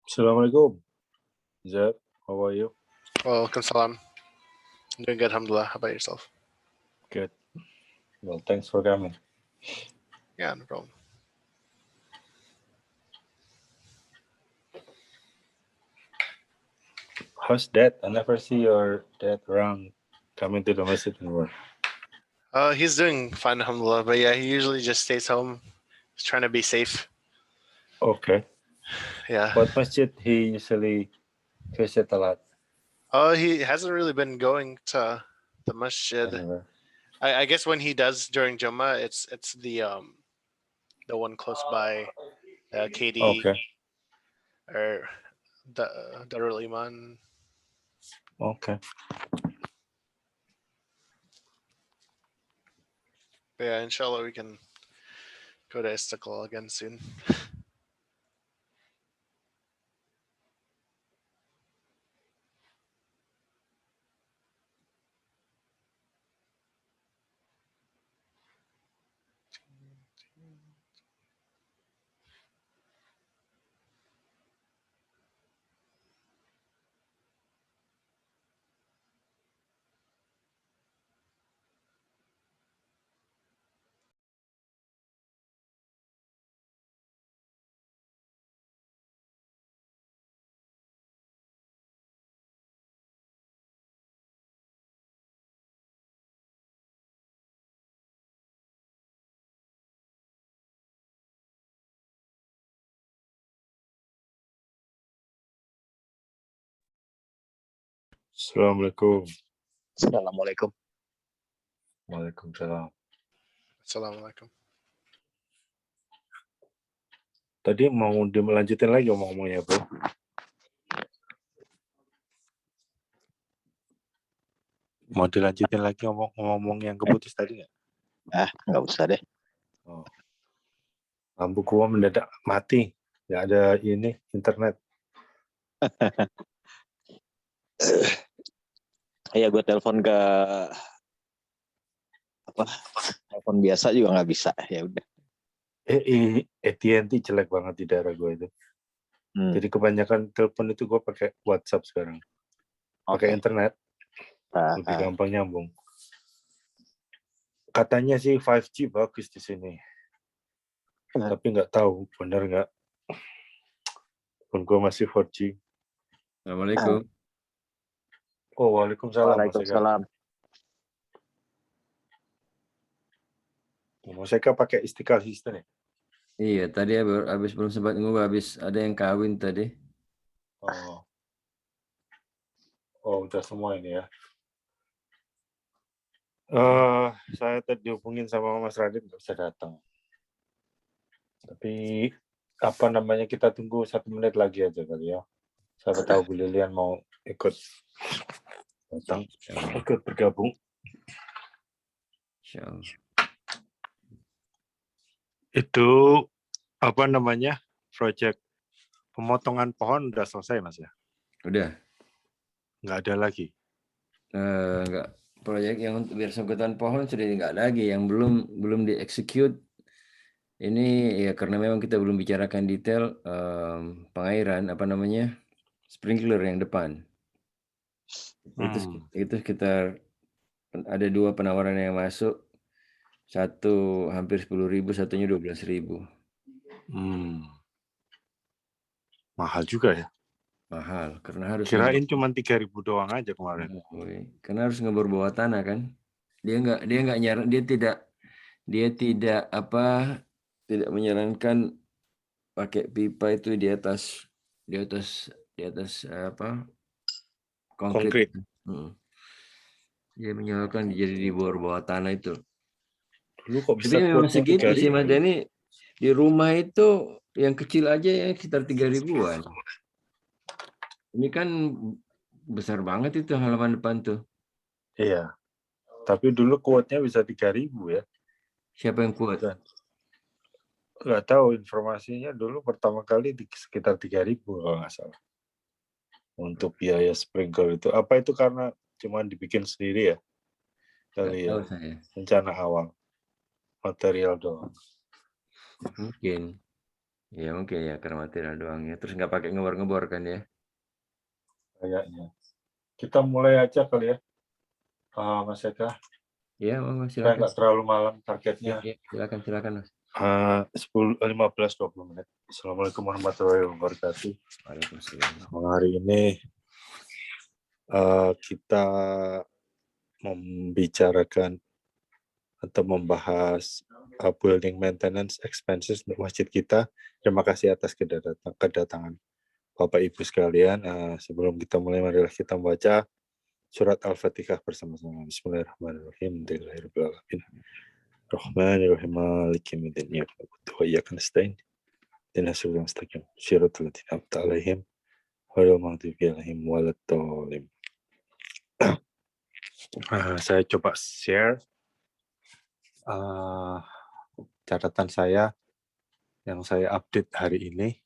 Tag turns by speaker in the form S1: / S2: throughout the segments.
S1: Assalamualaikum. Zed, how are you?
S2: Welcome salam. I'm doing good, alhamdulillah. How about yourself?
S1: Good. Well, thanks for coming.
S2: Yeah, no problem.
S1: How's Dad? I never see your dad around coming to the masjid anymore.
S2: He's doing fine, alhamdulillah. But yeah, he usually just stays home. He's trying to be safe.
S1: Okay.
S2: Yeah.
S1: What masjid he usually visit a lot?
S2: He hasn't really been going to the masjid.
S1: Anywhere.
S2: I guess when he does during Jummah, it's the one close by KD
S1: Okay.
S2: or Darul Iman.
S1: Okay.
S2: But yeah, inshallah we can go to Istiqlal again soon.
S1: Assalamualaikum.
S3: Assalamualaikum.
S1: Waalaikumsalam.
S2: Assalamualaikum.
S1: Tadi mau dilanjutin lagi ngomong-ngomongnya, bro. Mau dilanjutin lagi ngomong-ngomong yang keputus tadi nggak?
S3: Nggak usah deh.
S1: Oh. Lampu gua mendadak mati. Nggak ada ini internet.
S3: Ya gue telepon ke telepon biasa juga nggak bisa. Ya udah.
S1: AT&T jelek banget di daerah gue itu. Jadi kebanyakan telepon itu gue pakai WhatsApp sekarang. Pakai internet. Lebih gampang nyambung. Katanya sih 5G bagus di sini. Tapi nggak tahu benar nggak. Pun gue masih 4G.
S4: Assalamualaikum.
S1: Oh, waalaikumsalam.
S3: Waalaikumsalam.
S1: Mas Eka pakai Istiqlal System ya?
S4: Iya, tadi habis belum sempat ngubah, habis ada yang kawin tadi.
S1: Oh, udah semua ini ya. Saya tadi dihubungin sama Mas Radit nggak bisa datang. Tapi apa namanya, kita tunggu 1 menit lagi aja kali ya. Siapa tahu Bu Lilian mau ikut datang, ikut bergabung.
S4: Insyaallah.
S1: Itu apa namanya, proyek pemotongan pohon udah selesai Mas ya?
S4: Udah.
S1: Nggak ada lagi?
S4: Enggak. Proyek yang untuk bersangkutan pohon sudah nggak lagi, yang belum dieksekut. Ini ya karena memang kita belum bicarakan detail pengairan sprinkler yang depan. Itu sekitar ada 2 penawaran yang masuk, satu hampir 10.000, satunya 12.000.
S1: Mahal juga ya?
S4: Mahal karena harus
S1: kirain cuma 3.000 doang aja kemarin.
S4: Karena harus ngebor bawah tanah kan. Dia nggak nyaran, dia tidak menyarankan pakai pipa itu di atas konkrit. Dia menyarankan jadi di bawah tanah itu.
S1: Dulu kok bisa
S4: tapi memang segitu sih Mas Denny. Di rumah itu yang kecil aja ya sekitar 3.000-an. Ini kan besar banget itu halaman depan tuh.
S1: Iya. Tapi dulu kuotnya bisa 3.000 ya.
S4: Siapa yang kuat?
S1: Nggak tahu informasinya, dulu pertama kali di sekitar 3.000 kalau nggak salah. Untuk biaya sprinkler itu. Apa itu karena cuma dibikin sendiri ya? Kali ya. Rencana awal. Material doang.
S4: Mungkin. Ya mungkin ya karena material doang ya. Terus nggak pakai ngebor-ngebor kan ya?
S1: Kayaknya. Kita mulai aja kali ya, Mas Eka.
S4: Ya, Mas,
S1: Supaya
S4: silakan.
S1: nggak terlalu malam
S4: Ya,
S1: targetnya.
S4: ya, silakan Mas.
S1: 15-20 menit. Assalamualaikum warahmatullahi wabarakatuh.
S4: Waalaikumsalam.
S1: Hari ini kita membicarakan atau membahas building maintenance expenses untuk masjid kita. Terima kasih atas kedatangan Bapak Ibu sekalian. Sebelum kita mulai, marilah kita membaca surat Al-Fatihah bersama-sama. Bismillahirrahmanirrahim. Alhamdulillahirrahmanirrahim. Rahmanirrahim. Maliki yaumiddin. Iyyaka na'budu wa iyyaka nasta'in. Ihdinas siratal mustaqim. Siratal ladzina an'amta 'alaihim ghairil maghdubi 'alaihim waladdallin. Saya coba share catatan saya yang saya update hari ini.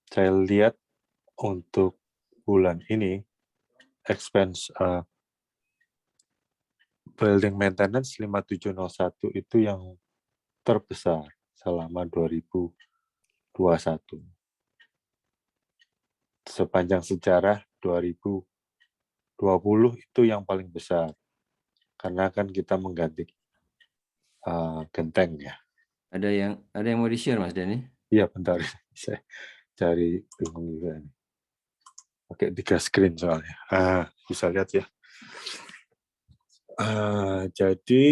S1: Saya lihat untuk bulan ini expense building maintenance 5701 itu yang terbesar selama 2021. Sepanjang sejarah 2020 itu yang paling besar. Karena kan kita mengganti genteng ya.
S4: Ada yang mau di-share Mas Denny?
S1: Iya, bentar. Saya cari bingung juga nih. Pakai 3 screen soalnya. Bisa lihat ya. Jadi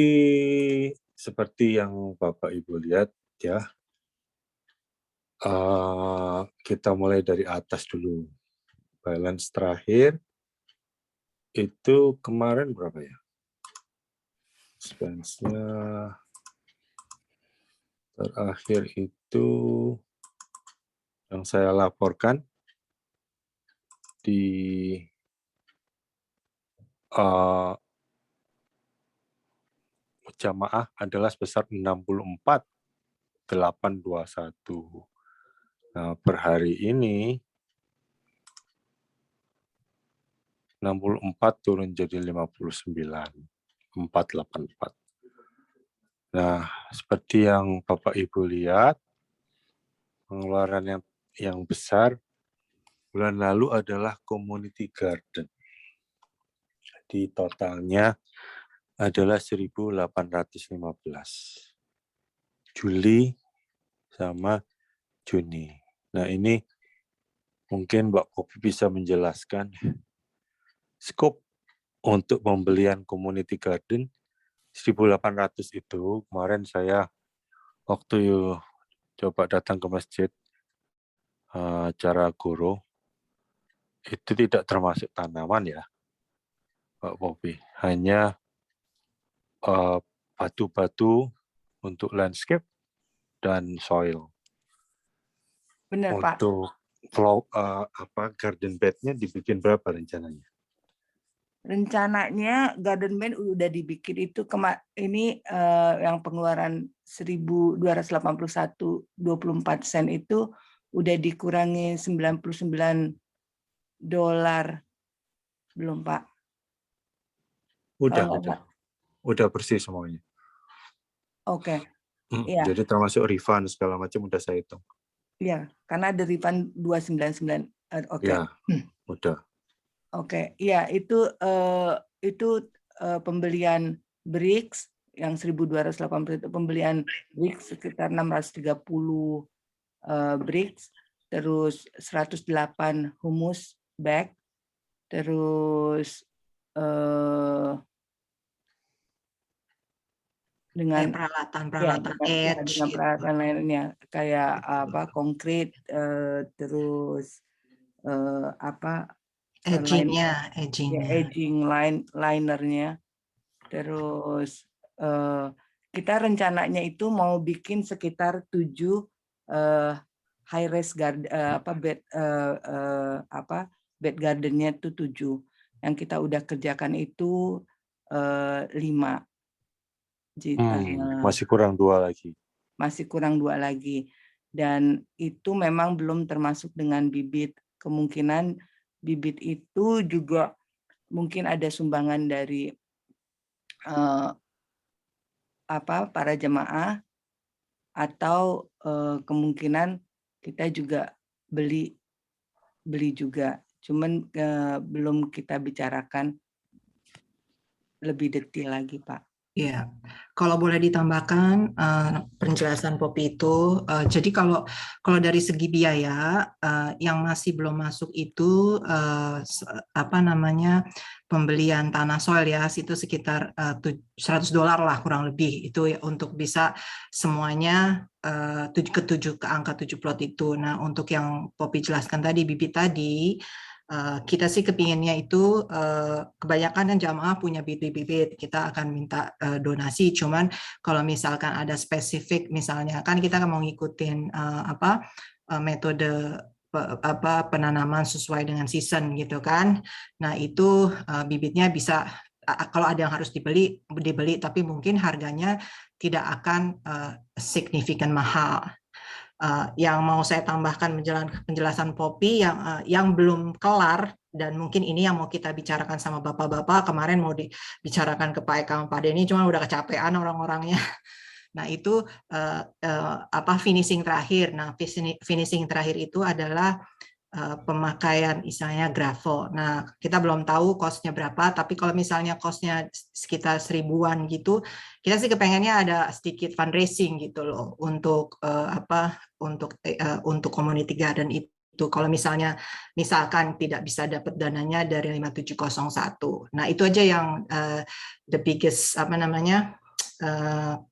S1: seperti yang Bapak Ibu lihat ya, kita mulai dari atas dulu. Balance terakhir itu kemarin berapa ya? Expense-nya terakhir itu yang saya laporkan di jamaah adalah sebesar 64.821. Nah, per hari ini 64 turun jadi 59.484. Nah, seperti yang Bapak Ibu lihat, pengeluaran yang besar bulan lalu adalah community garden. Jadi totalnya adalah 1.815. Juli sama Juni. Nah, ini mungkin Mbak Popi bisa menjelaskan skop untuk pembelian community garden 1.800 itu. Kemarin saya waktu coba datang ke masjid acara guru, itu tidak termasuk tanaman ya, Mbak Popi. Hanya batu-batu untuk landscape dan soil.
S5: Benar, Pak.
S1: Untuk garden bed-nya dibikin berapa rencananya?
S5: Rencananya garden bed udah dibikin itu yang pengeluaran 1.281.24 sen itu udah dikurangi $99 belum, Pak?
S1: Udah bersih semuanya.
S5: Oke. Iya.
S1: Jadi termasuk refund segala macam udah saya hitung.
S5: Iya, karena ada refund 299. Oke.
S1: Ya, udah.
S5: Oke, iya itu pembelian bricks yang 1.280 itu pembelian bricks sekitar 630 bricks, terus 108 humus bag, terus dengan
S6: peralatan edge,
S5: dengan peralatan lainnya kayak konkrit, terus edging linernya, terus kita rencananya itu mau bikin sekitar 7 high rise bed gardennya itu 7. Yang kita udah kerjakan itu 5.
S1: Masih kurang 2 lagi.
S5: Masih kurang 2 lagi. Dan itu memang belum termasuk dengan bibit. Kemungkinan bibit itu juga mungkin ada sumbangan dari para jemaah atau kemungkinan kita juga beli juga. Cuman belum kita bicarakan lebih detail lagi, Pak.
S6: Ya, kalau boleh ditambahkan penjelasan Poppy itu, jadi kalau dari segi biaya yang masih belum masuk itu apa namanya pembelian tanah soil ya, itu sekitar $100 lah kurang lebih itu ya, untuk bisa semuanya ke angka 7 plot itu. Nah, untuk yang Poppy jelaskan tadi, bibit tadi, kita sih kepinginnya itu kebanyakan kan jamaah punya bibit-bibit, kita akan minta donasi. Cuman kalau misalkan ada spesifik, misalnya kan kita mau ngikutin metode penanaman sesuai dengan season gitu kan. Nah itu bibitnya bisa kalau ada yang harus dibeli, tapi mungkin harganya tidak akan signifikan mahal. Yang mau saya tambahkan penjelasan Poppy yang belum kelar, dan mungkin ini yang mau kita bicarakan sama bapak-bapak, kemarin mau dibicarakan ke Pak Eka sama Pak Denny, cuma udah kecapean orang-orangnya. Nah itu finishing terakhir. Nah finishing terakhir itu adalah pemakaian misalnya gravel. Nah kita belum tahu cost-nya berapa, tapi kalau misalnya cost-nya sekitar 1000-an gitu, kita sih kepengennya ada sedikit fundraising gitu loh untuk untuk community garden itu. Kalau misalkan tidak bisa dapat dananya dari 5701. Nah itu aja yang the biggest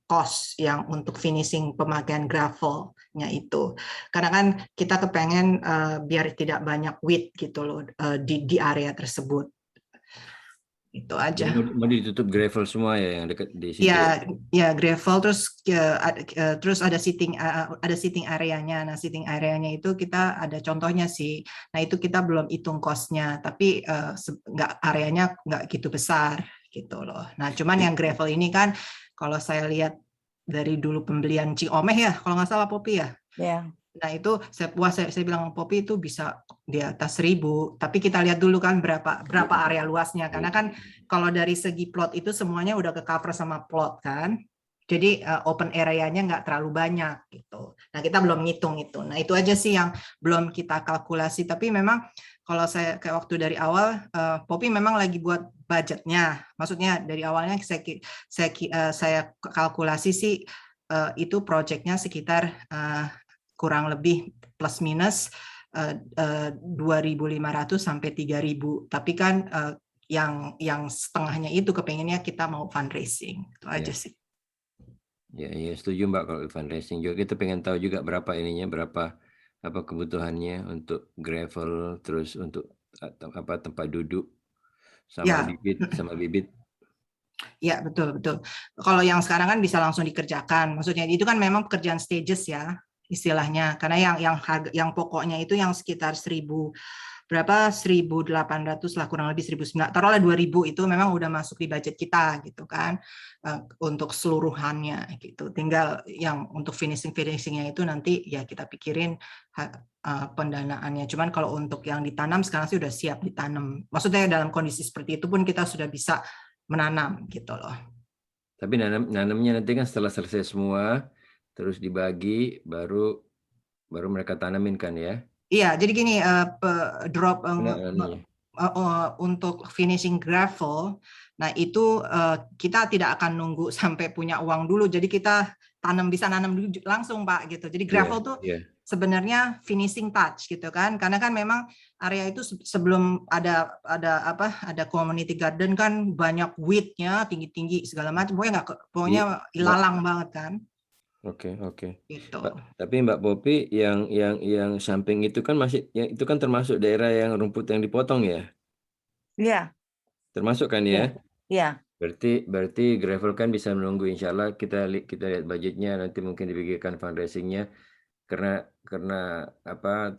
S6: cost yang untuk finishing pemakaian gravelnya itu, karena kan kita kepengen biar tidak banyak weed gitu loh di area tersebut. Itu aja.
S4: Mau ditutup gravel semua ya yang dekat di situ.
S6: Ya gravel, terus ada sitting areanya. Nah sitting areanya itu kita ada contohnya sih. Nah itu kita belum hitung cost-nya, tapi areanya nggak gitu besar gitu loh. Nah cuman yang gravel ini kan kalau saya lihat dari dulu pembelian Ciomeh ya, kalau nggak salah Poppy ya.
S5: Ya.
S6: Nah itu saya bilang Poppy itu bisa di atas 1000, tapi kita lihat dulu kan berapa area luasnya, karena kan kalau dari segi plot itu semuanya udah ke cover sama plot kan, jadi open area-nya nggak terlalu banyak gitu. Nah kita belum ngitung itu. Nah itu aja sih yang belum kita kalkulasi, tapi memang kalau saya kayak waktu dari awal Poppy memang lagi buat budgetnya, maksudnya dari awalnya saya kalkulasi sih itu projectnya sekitar kurang lebih plus minus 2.500 sampai 3.000. Tapi kan yang setengahnya itu kepengennya kita mau fundraising. Itu aja sih.
S4: Ya, setuju Mbak, kalau fundraising juga kita pengen tahu juga berapa apa kebutuhannya untuk gravel, terus untuk tempat duduk sama bibit.
S6: Ya, betul. Kalau yang sekarang kan bisa langsung dikerjakan. Maksudnya itu kan memang pekerjaan stages ya, istilahnya. Karena yang pokoknya itu yang sekitar 1.800 lah, kurang lebih 1.900, taruhlah 2.000 itu memang udah masuk di budget kita gitu kan, untuk seluruhannya gitu. Tinggal yang untuk finishingnya itu nanti ya kita pikirin pendanaannya. Cuman kalau untuk yang ditanam sekarang sih udah siap ditanam. Maksudnya dalam kondisi seperti itu pun kita sudah bisa menanam gitu loh.
S4: Tapi nanamnya nanti kan setelah selesai semua terus dibagi baru mereka tanamin kan ya?
S6: Iya, jadi gini, untuk finishing gravel, nah itu kita tidak akan nunggu sampai punya uang dulu, jadi kita bisa nanam dulu langsung Pak gitu. Jadi gravel tuh sebenarnya finishing touch gitu kan, karena kan memang area itu sebelum ada community garden kan banyak weednya tinggi segala macam, pokoknya ilalang banget kan.
S4: Oke.
S6: Gitu.
S4: Tapi Mbak Poppy yang samping itu kan itu kan termasuk daerah yang rumput yang dipotong ya?
S5: Iya.
S4: Termasuk kan ya?
S5: Iya.
S4: Berarti gravel kan bisa menunggu, insya Allah kita lihat budgetnya, nanti mungkin dipikirkan fundraisingnya, karena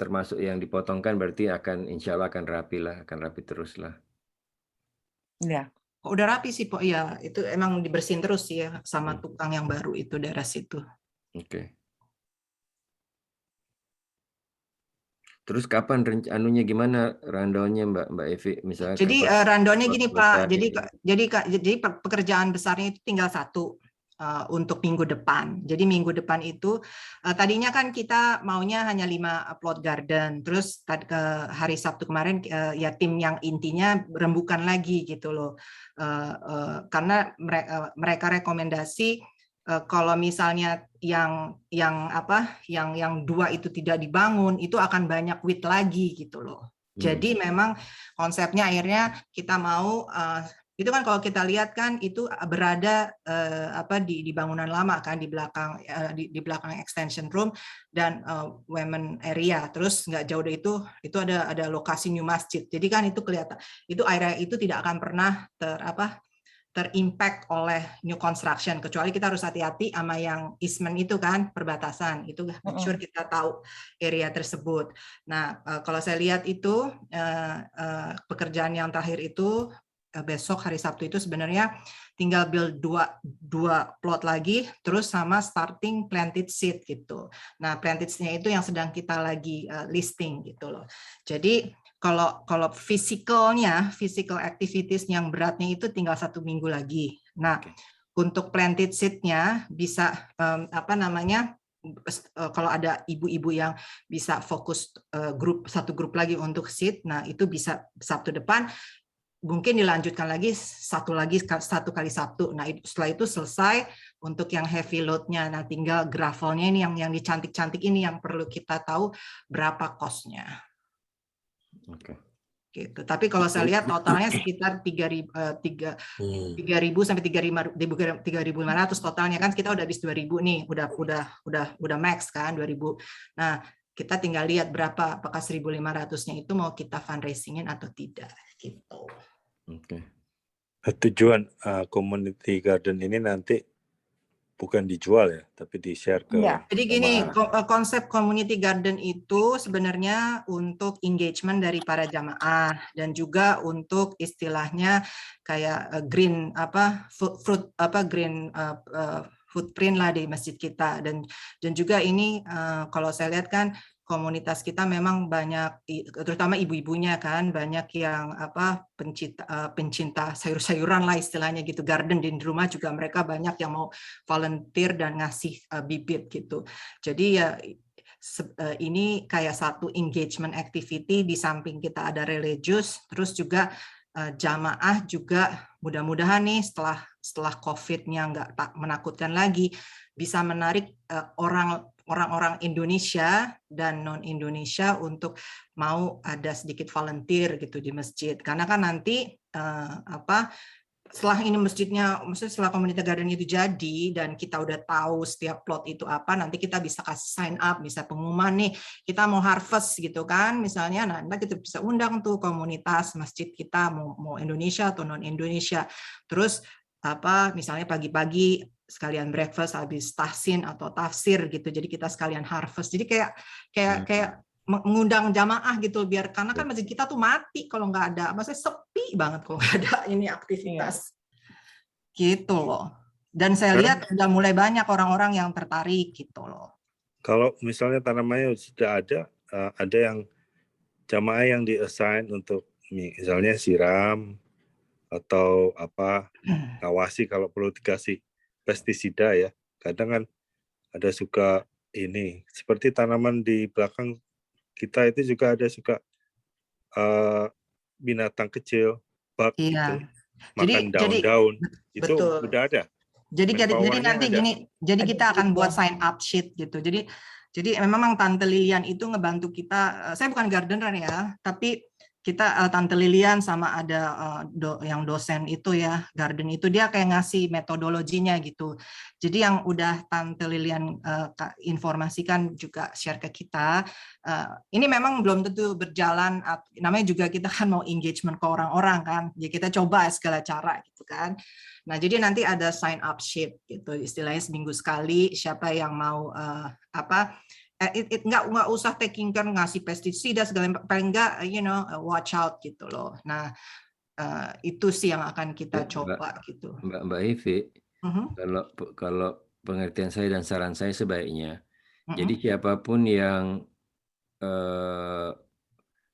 S4: termasuk yang dipotongkan berarti insya Allah akan rapi terus lah.
S5: Iya.
S6: Udah rapi sih, Pak. Iya, itu emang dibersihin terus sih ya sama tukang yang baru itu daerah situ.
S4: Oke. Terus kapan anunya gimana rundown-nya Mbak Evi misalnya?
S6: Jadi rundown-nya gini Pak. Jadi pekerjaan besarnya itu tinggal satu. untuk minggu depan. Jadi minggu depan itu tadinya kan kita maunya hanya 5 plot garden. Terus ke hari Sabtu kemarin ya tim yang intinya rembukan lagi gitu loh. Karena mereka rekomendasi kalau misalnya yang 2 itu tidak dibangun, itu akan banyak WIT lagi gitu loh. Jadi memang konsepnya akhirnya kita mau itu kan kalau kita lihat kan itu berada di bangunan lama kan di belakang extension room dan women area. Terus nggak jauh dari itu ada lokasi new masjid. Jadi kan itu kelihatan itu area itu tidak akan pernah terimpact oleh new construction, kecuali kita harus hati-hati sama yang easement itu kan, perbatasan itu make sure kita tahu area tersebut. Nah, kalau saya lihat itu pekerjaan yang terakhir itu besok hari Sabtu itu sebenarnya tinggal build dua plot lagi, terus sama starting planted seed gitu. Nah, planted seed-nya itu yang sedang kita lagi listing gitu loh. Jadi kalau physical activities yang beratnya itu tinggal 1 minggu lagi. Nah, untuk planted seed-nya bisa kalau ada ibu-ibu yang bisa fokus satu grup lagi untuk seed, nah itu bisa Sabtu depan. Mungkin dilanjutkan lagi satu kali Sabtu. Nah, setelah itu selesai untuk yang heavy load-nya. Nah, tinggal gravelnya ini yang dicantik-cantik ini yang perlu kita tahu berapa cost-nya.
S4: Oke.
S6: Gitu. Tapi kalau saya lihat totalnya sekitar 3.000 sampai 3.500 totalnya kan kita udah habis 2.000 nih, udah max kan 2.000. Nah, kita tinggal lihat berapa, apakah 1.500-nya itu mau kita fundraisingin atau tidak gitu.
S4: Oke.
S1: Tujuan community garden ini nanti bukan dijual ya, tapi di-share ke
S6: Jadi gini,
S1: jamaah.
S6: konsep community garden itu sebenarnya untuk engagement dari para jamaah dan juga untuk istilahnya kayak green footprint lah di masjid kita dan juga ini kalau saya lihat kan komunitas kita memang banyak, terutama ibu-ibunya kan, banyak yang pencinta sayur-sayuran lah istilahnya gitu, garden di rumah juga mereka banyak yang mau volunteer dan ngasih bibit gitu. Jadi ya ini kayak satu engagement activity di samping kita ada religious, terus juga jamaah juga mudah-mudahan nih setelah COVID-nya nggak menakutkan lagi bisa menarik orang-orang Indonesia dan non-Indonesia untuk mau ada sedikit volunteer gitu di masjid. Karena kan nanti setelah ini maksudnya setelah community garden itu jadi dan kita udah tahu setiap plot itu apa, nanti kita bisa kasih sign up, bisa pengumuman nih kita mau harvest gitu kan, misalnya, nah nanti kita bisa undang tuh komunitas masjid kita mau Indonesia atau non Indonesia, terus misalnya pagi-pagi sekalian breakfast habis tahsin atau tafsir gitu, jadi kita sekalian harvest, jadi kayak mengundang jamaah gitu biar karena kan masjid kita tuh mati kalau nggak ada, maksudnya sepi banget kalau nggak ada ini aktivitas gitu loh. Dan saya lihat sudah mulai banyak orang-orang yang tertarik gitu loh.
S1: Kalau misalnya tanamannya sudah ada yang jamaah yang di-assign untuk misalnya siram atau ngawasi kalau perlu dikasih pestisida ya. Kadang kan ada suka ini seperti tanaman di belakang kita itu juga ada suka binatang kecil, bug gitu, makan daun-daun. Itu
S6: betul.
S1: udah ada.
S6: Jadi nanti
S1: ada.
S6: Gini, jadi kita akan buat sign up sheet gitu. Jadi memang Tante Lilian itu ngebantu kita. Saya bukan gardener ya, tapi kita Tante Lilian sama ada yang dosen itu ya, garden itu dia kayak ngasih metodologinya gitu. Jadi yang udah Tante Lilian informasikan juga share ke kita. Ini memang belum tentu berjalan, namanya juga kita kan mau engagement ke orang-orang kan. Jadi kita coba segala cara gitu kan. Nah, jadi nanti ada sign up sheet gitu, istilahnya seminggu sekali siapa yang mau nggak usah taking care ngasih pestisida segala, paling nggak watch out gitu loh. Nah, itu sih yang akan kita coba gitu.
S4: Mbak Ivi, kalau pengertian saya dan saran saya sebaiknya, jadi siapapun yang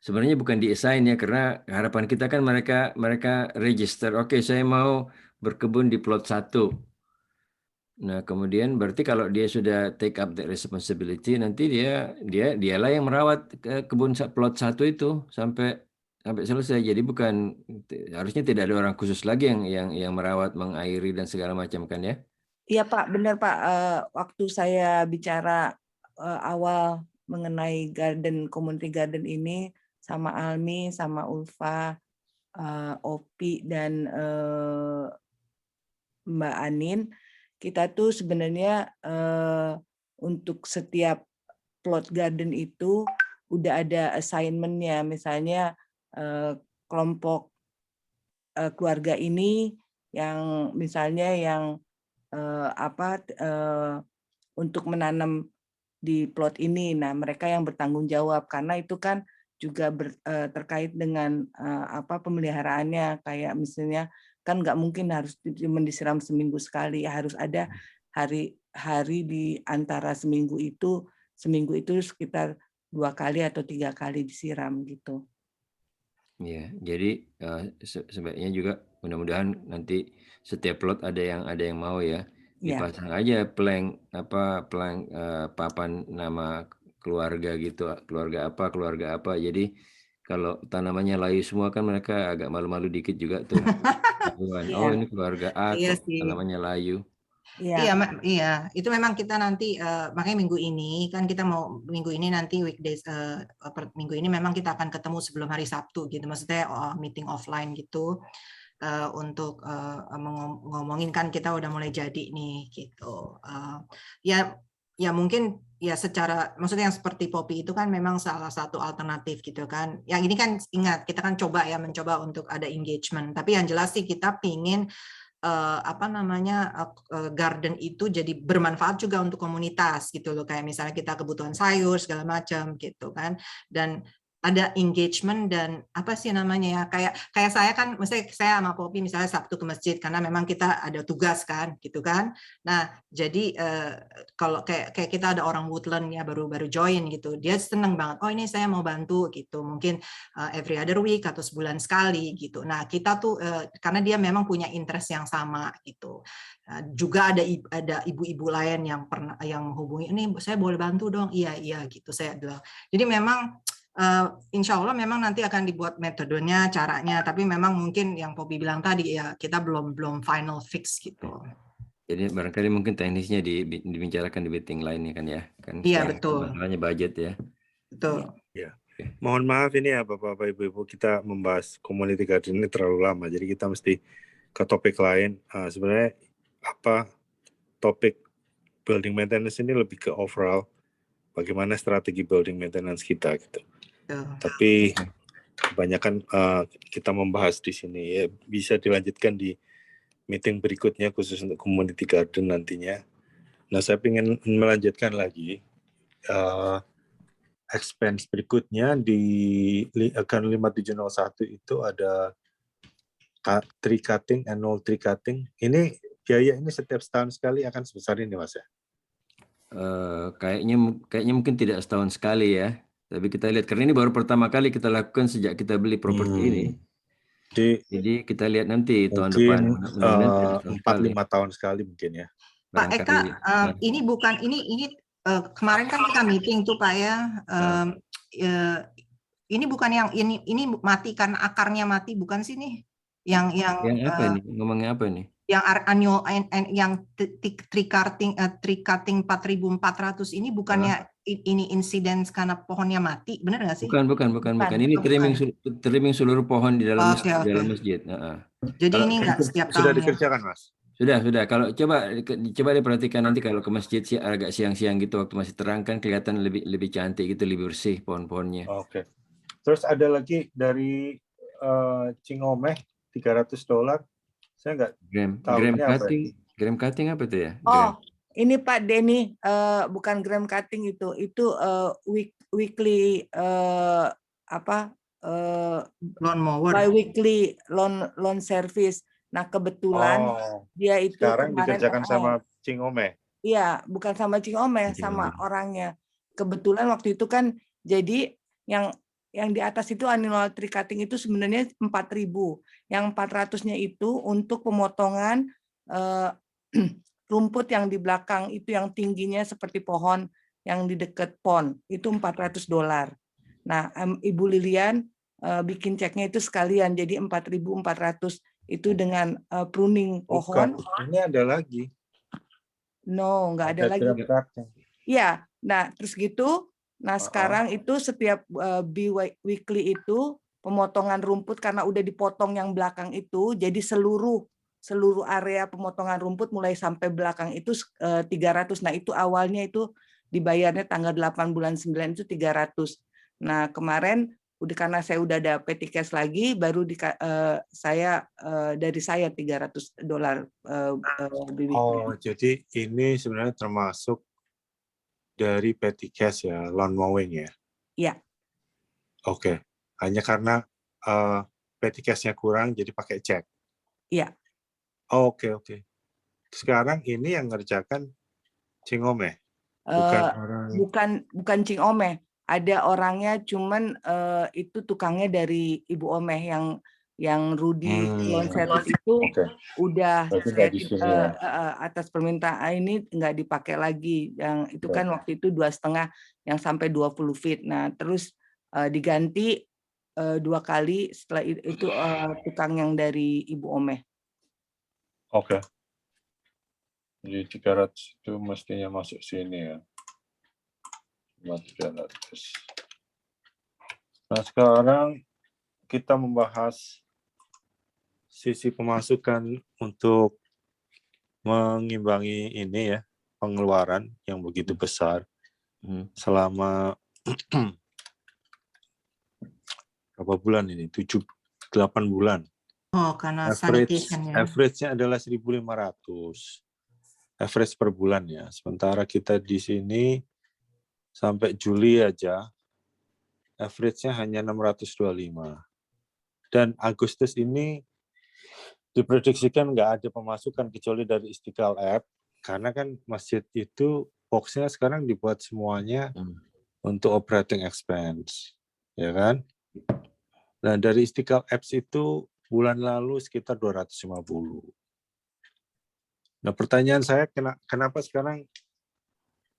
S4: sebenarnya bukan di-assign ya, karena harapan kita kan mereka register, oke, saya mau berkebun di plot 1. Nah, kemudian berarti kalau dia sudah take up the responsibility, nanti dialah yang merawat kebun plot 1 itu sampai selesai. Jadi harusnya tidak ada orang khusus lagi yang merawat, mengairi dan segala macam kan ya?
S5: Iya Pak, benar Pak. Waktu saya bicara awal mengenai community garden ini sama Almi, sama Ulfa, Opi dan Mbak Anin, kita tuh sebenarnya untuk setiap plot garden itu udah ada assignment-nya, misalnya kelompok keluarga ini yang misalnya yang untuk menanam di plot ini. Nah, mereka yang bertanggung jawab karena itu kan juga terkait dengan pemeliharaannya, kayak misalnya kan nggak mungkin harus disiram seminggu sekali, harus ada hari di antara seminggu itu sekitar 2 kali atau 3 kali disiram gitu.
S4: Ya, jadi sebaiknya juga mudah-mudahan nanti setiap plot ada yang mau ya. Dipasang aja plank papan nama keluarga gitu, keluarga apa. Jadi kalau tanamannya layu semua kan mereka agak malu-malu dikit juga tuh. Oh, ini keluarga A kok tanamannya layu.
S6: Iya, itu memang kita nanti makanya minggu ini nanti weekdays minggu ini memang kita akan ketemu sebelum hari Sabtu gitu, maksudnya meeting offline gitu untuk ngomongin kan kita udah mulai jadi nih gitu. Ya mungkin ya maksudnya yang seperti Poppy itu kan memang salah satu alternatif gitu kan. Yang ini kan ingat kita kan mencoba untuk ada engagement, tapi yang jelas sih kita pingin garden itu jadi bermanfaat juga untuk komunitas gitu loh, kayak misalnya kita kebutuhan sayur segala macam gitu kan, dan ada engagement dan kayak saya kan, misalnya saya sama Poppy misalnya Sabtu ke masjid karena memang kita ada tugas kan gitu kan. Nah jadi kalau kayak kita ada orang Woodland ya baru join gitu, dia seneng banget, oh ini saya mau bantu gitu, mungkin every other week atau sebulan sekali gitu. Nah kita tuh karena dia memang punya interest yang sama gitu. Juga ada ibu-ibu lain yang hubungi, ini saya boleh bantu dong, iya gitu saya bilang. Jadi memang insya Allah memang nanti akan dibuat metodenya, caranya, tapi memang mungkin yang Poppy bilang tadi ya kita belum final fix gitu.
S4: Jadi barangkali mungkin teknisnya dibicarakan di meeting lainnya kan ya?
S6: Iya betul.
S4: Masalahnya budget ya.
S6: Betul.
S1: Ya. Mohon maaf ini ya Bapak Ibu, kita membahas community garden ini terlalu lama, jadi kita mesti ke topik lain. Sebenarnya topik building maintenance ini lebih ke overall bagaimana strategi building maintenance kita gitu. Tapi kebanyakan kita membahas di sini ya, bisa dilanjutkan di meeting berikutnya khusus untuk community garden nantinya. Nah, saya ingin melanjutkan lagi expense berikutnya di account 5701 itu ada tree cutting, annual tree cutting. Ini biaya ini setiap setahun sekali akan sebesar ini Mas ya?
S4: Kayaknya mungkin tidak setahun sekali ya. Tapi kita lihat, karena ini baru pertama kali kita lakukan sejak kita beli properti ini. Jadi kita lihat nanti tahun depan.
S1: Mungkin 4-5 tahun sekali mungkin ya.
S6: Pak Eka, ini kemarin kan kita meeting tuh Pak ya. Ini bukan yang ini mati karena akarnya mati, bukan sih nih? Yang
S4: apa ini? Ngomongnya apa ini?
S6: Yang annual yang tree cutting 4.400 ini bukannya ini insiden karena pohonnya mati, benar nggak sih?
S4: Bukan. Ini trimming seluruh pohon di dalam masjid.
S6: Jadi ini nggak setiap tahun.
S1: Sudah dikerjakan Mas?
S4: Sudah. Kalau coba diperhatikan nanti kalau ke masjid sih agak siang-siang gitu, waktu masih terang kan kelihatan lebih cantik gitu, lebih bersih pohon-pohonnya.
S1: Oke. Terus ada lagi dari Cingomeh $300. Saya nggak tahu
S4: gram cutting apa itu ya?
S5: Ini Pak Denny, bukan gram cutting itu weekly
S6: lawn mower,
S5: bi-weekly lawn service. Nah kebetulan dia itu
S1: sekarang dikerjakan sama Cingomeh.
S5: Iya, bukan sama Cingomeh, sama orangnya. Kebetulan waktu itu kan jadi yang di atas itu annual tree cutting itu sebenarnya 4.000. Yang 400-nya itu untuk pemotongan rumput yang di belakang itu yang tingginya seperti pohon yang di dekat pon itu $400. Nah, Ibu Lilian bikin ceknya itu sekalian jadi 4.400 itu dengan pruning pohon.
S1: Bukan, ini ada lagi.
S5: No, nggak ada lagi.
S1: draft-draftnya.
S5: Iya, nah terus gitu. Nah sekarang itu setiap weekly itu pemotongan rumput karena udah dipotong yang belakang itu, jadi seluruh area pemotongan rumput mulai sampai belakang itu 300. Nah itu awalnya itu dibayarnya tanggal 8 bulan 9 itu 300. Nah kemarin udah karena saya udah ada petty cash lagi, baru dari saya $300.
S1: Oh, jadi ini sebenarnya termasuk dari petty cash ya, lawn mowing ya?
S5: Iya.
S1: Oke, hanya karena petty cash-nya kurang, jadi pakai cek?
S5: Iya.
S1: Oh, oke. Sekarang ini yang ngerjakan Cing Omeh?
S5: Bukan Cing Omeh. Ada orangnya, cuman itu tukangnya dari Ibu Omeh yang Rudy Lawn Service itu udah atas permintaan ini nggak dipakai lagi. Yang itu kan waktu itu 2,5 yang sampai 20 feet. Nah terus diganti 2 kali setelah itu tukang yang dari Ibu Omeh.
S1: Oke. Jadi 300 itu mestinya masuk sini ya. 300. Nah sekarang kita membahas sisi pemasukan untuk mengimbangi ini ya, pengeluaran yang begitu besar selama berapa bulan ini? 7-8 bulan.
S6: Oh, karena sanitation ya.
S1: Average-nya adalah 1.500. Average per bulan ya. Sementara kita di sini sampai Juli aja average-nya hanya 625. Dan Agustus ini diprediksikan nggak ada pemasukan kecuali dari Istiqlal App, karena kan masjid itu box-nya sekarang dibuat semuanya untuk operating expense, ya kan? Nah dari Istiqlal Apps itu bulan lalu sekitar 250. Nah pertanyaan saya, kenapa sekarang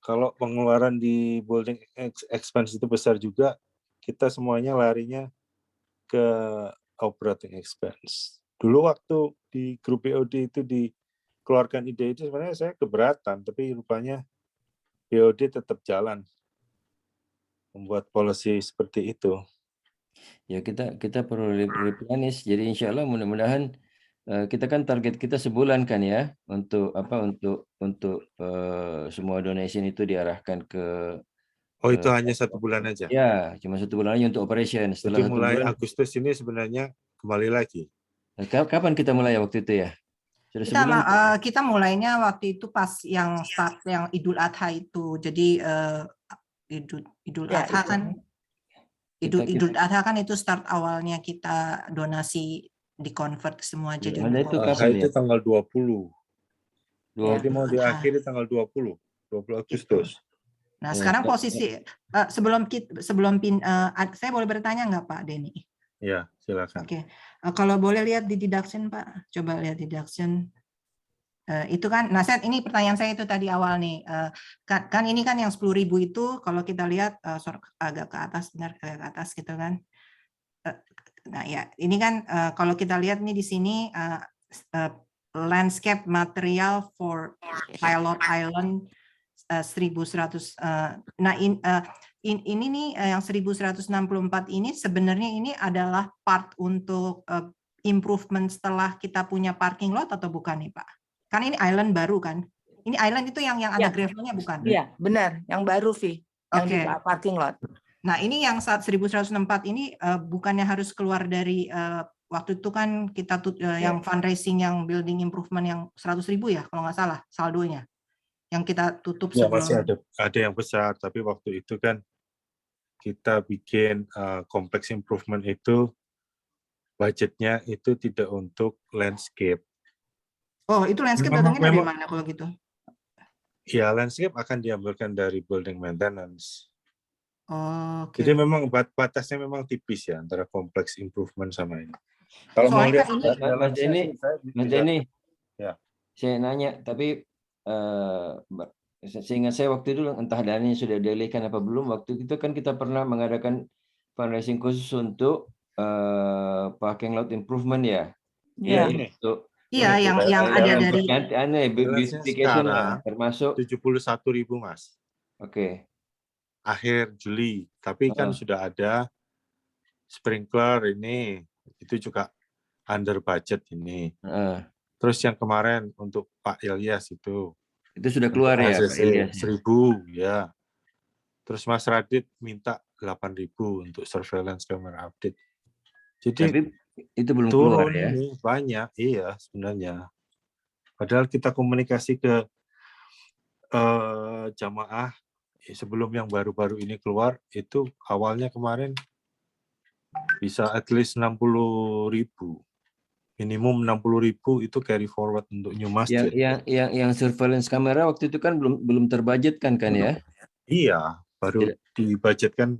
S1: kalau pengeluaran di building expense itu besar juga, kita semuanya larinya ke operating expense. Dulu waktu di grup BOD itu dikeluarkan ide itu sebenarnya saya keberatan, tapi rupanya BOD tetap jalan membuat policy seperti itu.
S4: Ya kita perlu replenish. Jadi insya Allah mudah-mudahan kita kan target kita sebulan kan ya untuk semua donation itu diarahkan ke.
S1: Oh itu hanya 1 bulan aja?
S4: Ya cuma 1 bulan aja untuk operation. Setelah
S1: jadi
S4: 1
S1: mulai
S4: bulan,
S1: Agustus ini sebenarnya kembali lagi.
S4: Kapan kita mulai waktu itu ya?
S6: Kita mulainya waktu itu pas yang start yang Idul Adha itu. Jadi Idul Adha kan Idul Adha kan itu start awalnya kita donasi di-convert semua jadi
S4: itu kapan
S1: itu
S4: ya?
S1: tanggal 20. Jadi mau diakhiri tanggal 20 Agustus.
S6: Nah, sekarang posisi sebelum saya boleh bertanya nggak Pak Denny?
S1: Ya, silakan.
S6: Oke. Kalau boleh lihat di deduction Pak, coba lihat deduction. Itu kan, nah ini pertanyaan saya itu tadi awal nih, kan ini kan yang 10.000 itu kalau kita lihat agak ke atas, benar agak ke atas gitu kan. Nah ya, ini kan kalau kita lihat nih di sini landscape material for Pilot Island 1.100. Nah ini nih yang 1.164 ini sebenarnya ini adalah part untuk improvement setelah kita punya parking lot atau bukan nih Pak? Kan ini island baru kan? Ini island itu yang ada gravelnya bukan?
S5: Iya benar, yang baru Vi, yang di parking lot.
S6: Nah ini yang 1.164 ini bukannya harus keluar dari waktu itu kan kita yang fundraising yang building improvement yang 100.000 ya kalau nggak salah saldonya. Yang kita tutup
S1: ya,
S6: sebelum.
S1: Masih ada yang besar, tapi waktu itu kan kita bikin kompleks improvement itu budgetnya itu tidak untuk landscape.
S6: Oh, itu landscape datangnya dari mana kalau gitu?
S1: Ya, landscape akan diambilkan dari building maintenance.
S6: Oh, okay.
S1: Jadi memang batasnya memang tipis ya antara kompleks improvement sama ini. Kalau mau lihat
S4: Mas Denny,
S1: ya.
S4: Saya nanya, tapi seingat saya waktu itu entah dananya sudah dialihkan apa belum. Waktu itu kan kita pernah mengadakan fundraising khusus untuk parking lot improvement ya.
S5: Ya.
S1: ini.
S4: Untuk
S6: Iya, yang ada dari
S1: Balance-nya sekarang
S4: termasuk
S1: 71.000 Mas.
S4: Oke.
S1: Akhir Juli. Tapi kan sudah ada sprinkler ini. Itu juga under budget ini. Terus yang kemarin untuk Pak Ilyas itu
S4: sudah keluar ya Pak Ilyas.
S1: 1.000 ya. Terus Mas Radit minta 8.000 untuk surveillance camera update. Jadi
S4: tapi itu belum
S1: turun
S4: keluar ya.
S1: ini banyak, iya sebenarnya. Padahal kita komunikasi ke jamaah sebelum yang baru-baru ini keluar, itu awalnya kemarin bisa at least 60.000. Minimum 60.000 itu carry forward untuk new masjid.
S4: Yang surveillance kamera waktu itu kan belum terbudgetkan kan ya?
S1: Iya, baru dibudgetkan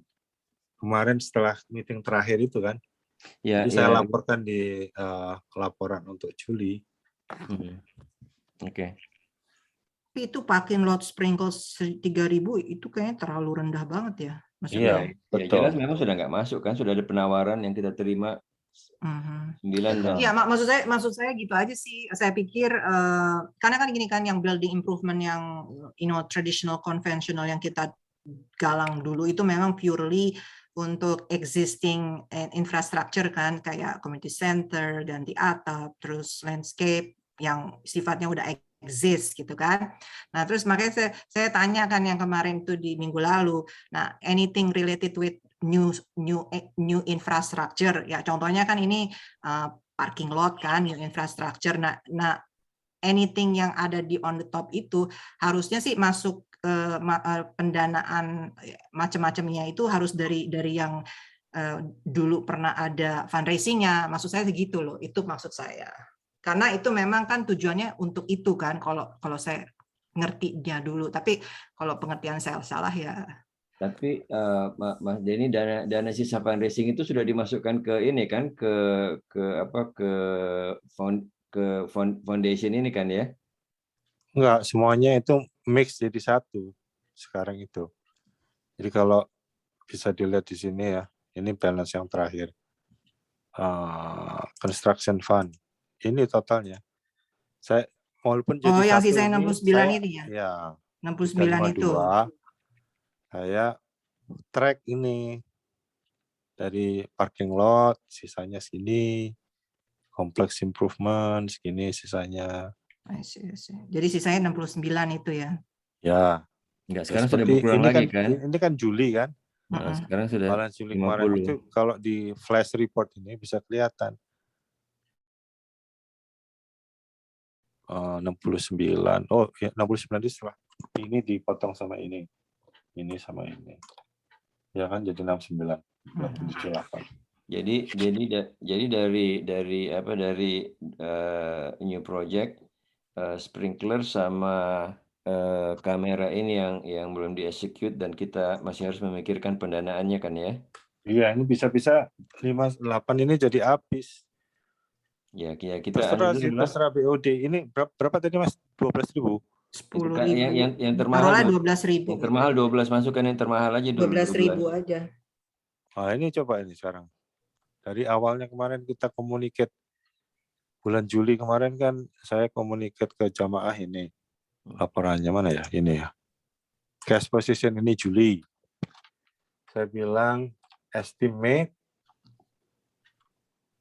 S1: kemarin setelah meeting terakhir itu kan.
S4: Ya,
S1: jadi saya laporkan di laporan untuk Juli.
S4: Oke.
S6: Tapi itu parking lot sprinkle 3.000 itu kayaknya terlalu rendah banget ya. Maksudnya.
S1: Iya, betul.
S4: Jelas memang sudah nggak masuk kan, sudah ada penawaran yang kita terima 9 dan.
S6: Iya, maksud saya gitu aja sih. Saya pikir karena kan gini kan, yang building improvement yang traditional conventional yang kita galang dulu itu memang purely untuk existing infrastructure kan, kayak community center, ganti atap, terus landscape yang sifatnya udah exist gitu kan. Nah terus makanya saya tanya kan yang kemarin itu di minggu lalu. Nah anything related with new infrastructure ya, contohnya kan ini parking lot kan, new infrastructure. Nah anything yang ada di on the top itu harusnya sih masuk pendanaan macam-macamnya itu harus dari yang dulu pernah ada fundraisingnya. Maksud saya segitu loh, itu maksud saya. Karena itu memang kan tujuannya untuk itu kan, kalau saya ngertinya dulu. Tapi kalau pengertian saya salah ya. Tapi
S4: Mas Denny, dana sisa fundraising itu sudah dimasukkan ke ini kan, ke foundation ini kan ya?
S1: Enggak, semuanya itu mix jadi satu sekarang itu. Jadi kalau bisa dilihat di sini ya, ini balance yang terakhir. Construction fund. Ini totalnya. Saya walaupun jadi
S6: yang
S1: satu
S6: sisanya 69 ini ya?
S1: Ya.
S6: 69 itu.
S1: Saya track ini dari parking lot, sisanya sini, kompleks improvement, segini sisanya.
S6: Jadi sisanya 69 itu ya?
S1: Ya.
S4: Enggak, sekarang sudah berkurang lagi kan?
S1: Ini kan Juli kan?
S4: Nah, sekarang sudah
S1: balance Juli kemarin itu kalau di flash report ini bisa kelihatan. 69. Oh, ya 69 itu setelah ini dipotong sama ini. Ini sama ini. Ya kan jadi 69. 78.
S4: Jadi dari new project sprinkler sama kamera ini yang belum di-execute dan kita masih harus memikirkan pendanaannya kan ya?
S1: Iya, ini bisa-bisa 58 ini jadi habis.
S4: Ya kita
S1: terserah BOD. Ini berapa tadi Mas? 12.000.
S6: 10.000.
S4: Yang termahal
S6: 12.000.
S4: Yang termahal 12, masukkan yang termahal aja dulu.
S6: 12.000 aja.
S1: Ini coba ini sekarang. Dari awalnya kemarin kita communicate bulan Juli kemarin kan saya communicate ke jamaah ini. Laporannya mana ya? Ini ya. Cash position ini Juli. Saya bilang estimate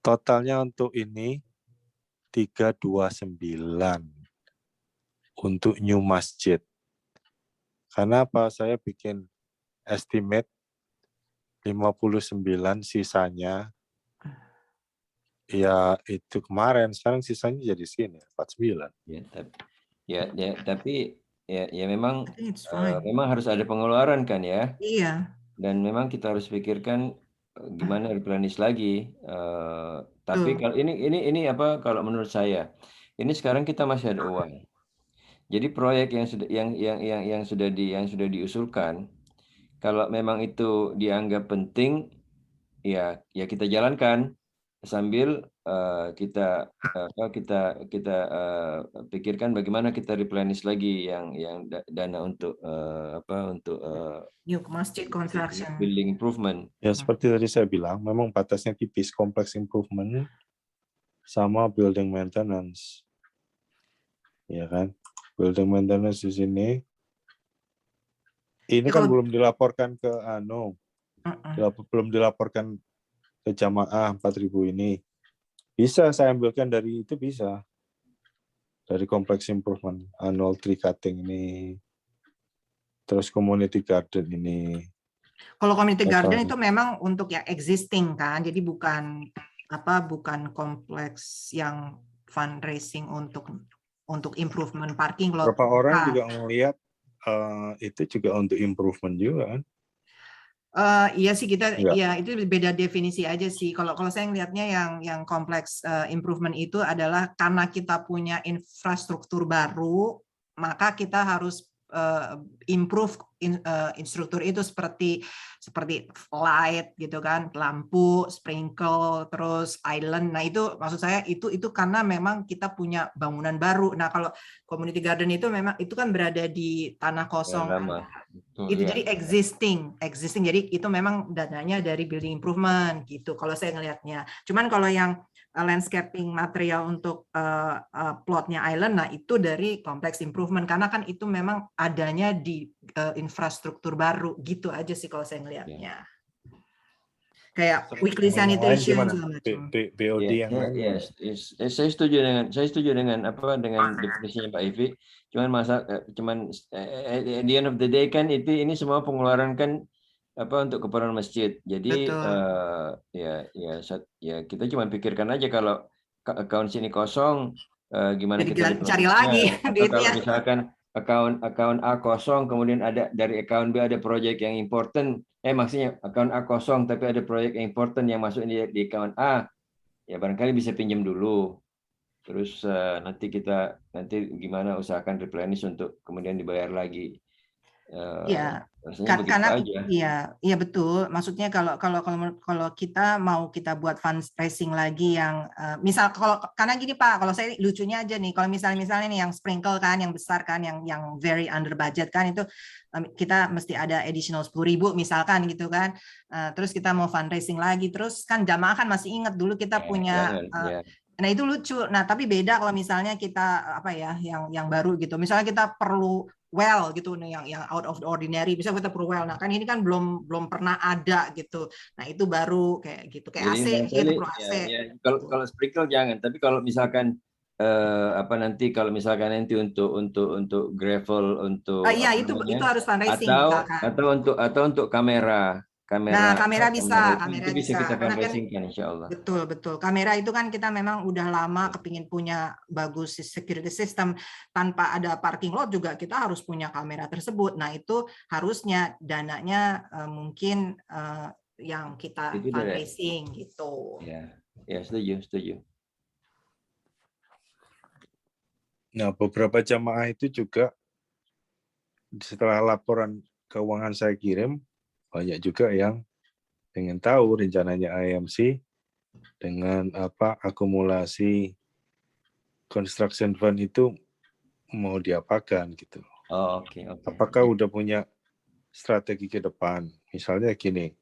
S1: totalnya untuk ini 329 untuk new masjid. Karena apa? Saya bikin estimate 59 sisanya. Ya itu kemarin, sekarang sisanya jadi sini 49.
S4: Tapi memang harus ada pengeluaran kan ya.
S6: Iya.
S4: Dan memang kita harus pikirkan gimana replenish lagi. Tapi kalau ini apa? Kalau menurut saya, ini sekarang kita masih ada uang. Jadi proyek yang sudah diusulkan, kalau memang itu dianggap penting, ya kita jalankan. sambil kita pikirkan bagaimana kita replenish lagi yang dana untuk
S6: New masjid construction.
S4: building improvement.
S1: Ya seperti tadi saya bilang, memang batasnya tipis, complex improvement sama building maintenance. Ya kan? Building maintenance di sini. Ini
S6: Ya,
S1: kan
S6: kalau-
S1: belum dilaporkan ke belum dilaporkan ke jamaah 4.000 ini. Bisa saya ambilkan dari itu, bisa. Dari complex improvement, annual tree cutting ini. Terus community garden ini.
S6: Kalau community garden
S1: Atau-
S6: itu memang untuk yang existing kan, jadi bukan kompleks yang fundraising untuk improvement parking lot.
S1: Beberapa orang
S6: Bukan.
S1: juga melihat itu juga untuk improvement juga kan.
S6: Iya sih kita,
S1: Enggak.
S6: ya itu beda definisi aja sih. Kalau saya ngelihatnya yang kompleks improvement itu adalah karena kita punya infrastruktur baru, maka kita harus improve infrastruktur itu seperti light gitu kan, lampu, sprinkle, terus island. Nah itu maksud saya itu karena memang kita punya bangunan baru. Nah kalau community garden itu memang itu kan berada di tanah kosong.
S4: Lama. Betul,
S6: Itu
S4: ya.
S6: jadi existing, jadi itu memang dananya dari building improvement gitu kalau saya ngelihatnya. Cuman kalau yang landscaping material untuk plotnya island, nah itu dari kompleks improvement karena kan itu memang adanya di infrastruktur baru gitu aja sih kalau saya ngelihatnya. Kayak weekly
S1: Yang lain
S6: sanitation
S1: gimana?
S6: segala macam.
S1: BOD yang lain gimana?
S4: Saya setuju dengan definisinya Pak Ivi. Cuman at the end of the day kan ini semua pengeluaran kan untuk keperluan masjid. Jadi
S6: Betul.
S4: ya kita cuma pikirkan aja kalau account sini kosong, gimana
S6: Jadi
S4: kita
S6: cari lagi
S4: Atau
S6: duitnya.
S4: kalau misalkan account A kosong, kemudian ada dari account B ada proyek yang important, maksudnya account A kosong tapi ada proyek yang important yang masuk di account A, ya barangkali bisa pinjam dulu. Terus nanti gimana usahakan replenish untuk kemudian dibayar lagi.
S6: Ya,
S4: Rasanya begitu
S6: karena
S4: aja.
S6: iya betul. Maksudnya kalau kita mau kita buat fundraising lagi yang misal karena gini Pak, kalau saya lucunya aja nih, kalau misalnya nih yang sprinkle kan, yang besar kan, yang very under budget kan itu kita mesti ada additional 10.000 misalkan gitu kan. Terus kita mau fundraising lagi, terus kan jamaah kan masih ingat dulu kita punya. Nah itu lucu. Nah tapi beda kalau misalnya kita yang baru gitu. Misalnya kita perlu well gitu nih yang out of the ordinary, bisa kita perlu well. Nah kan ini kan belum pernah ada gitu. Nah itu baru kayak gitu, kayak AC gitu, perlu AC.
S4: Kalau sprinkle jangan. Tapi kalau misalkan nanti untuk gravel untuk
S6: iya itu harus fundraising
S4: atau untuk kamera.
S6: Nah, kamera bisa
S4: kita fundraisingkan insya Allah.
S6: Betul. Kamera itu kan kita memang udah lama kepingin punya bagus security system, tanpa ada parking lot juga kita harus punya kamera tersebut. Nah, itu harusnya dananya mungkin yang kita fundraising gitu.
S4: Ya, setuju.
S1: Nah, beberapa jamaah itu juga setelah laporan keuangan saya kirim, banyak juga yang pengen tahu rencananya IMC dengan akumulasi construction fund itu mau diapakan gitu.
S4: Oke.
S1: Apakah udah punya strategi ke depan? Misalnya gini,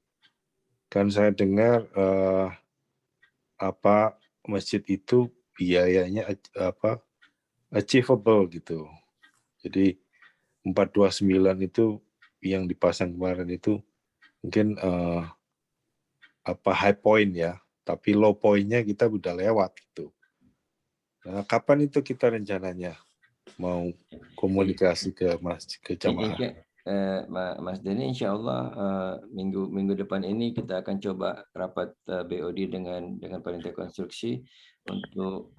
S1: kan saya dengar masjid itu biayanya achievable gitu. Jadi 429 itu yang dipasang kemarin itu mungkin high point ya, tapi low point-nya kita udah lewat gitu. Nah, kapan itu kita rencananya mau komunikasi ke jamaah?
S4: Mas Denny, insya Allah minggu depan ini kita akan coba rapat BOD dengan panitia konstruksi untuk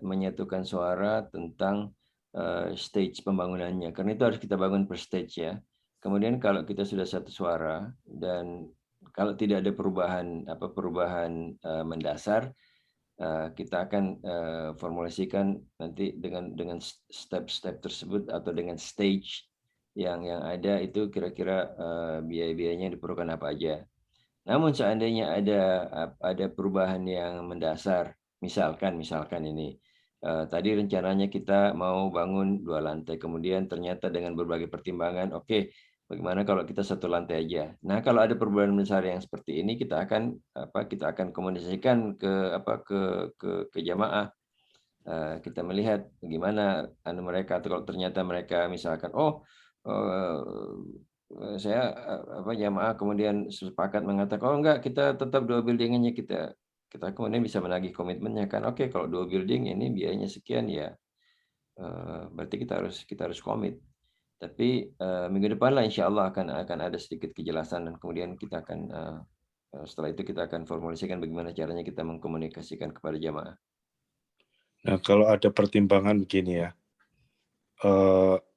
S4: menyatukan suara tentang stage pembangunannya, karena itu harus kita bangun per stage ya. Kemudian kalau kita sudah satu suara dan kalau tidak ada perubahan mendasar, kita akan formulasikan nanti dengan step-step tersebut atau dengan stage yang ada itu kira-kira biaya-biayanya diperlukan apa aja. Namun seandainya ada perubahan yang mendasar, misalkan ini tadi rencananya kita mau bangun 2 lantai, kemudian ternyata dengan berbagai pertimbangan, oke, bagaimana kalau kita 1 lantai aja. Nah, kalau ada perubahan besar yang seperti ini, kita akan komunikasikan ke jamaah. Kita melihat bagaimana mereka, atau kalau ternyata mereka misalkan saya jamaah kemudian sepakat mengatakan enggak, kita tetap 2 building aja, kita kemudian bisa menagih komitmennya kan. Oke, kalau 2 building ini biayanya sekian ya, berarti kita harus komit. Tapi minggu depan lah insya Allah akan ada sedikit kejelasan, dan kemudian kita akan setelah itu kita akan formulasikan bagaimana caranya kita mengkomunikasikan kepada jamaah.
S1: Nah, kalau ada pertimbangan begini ya,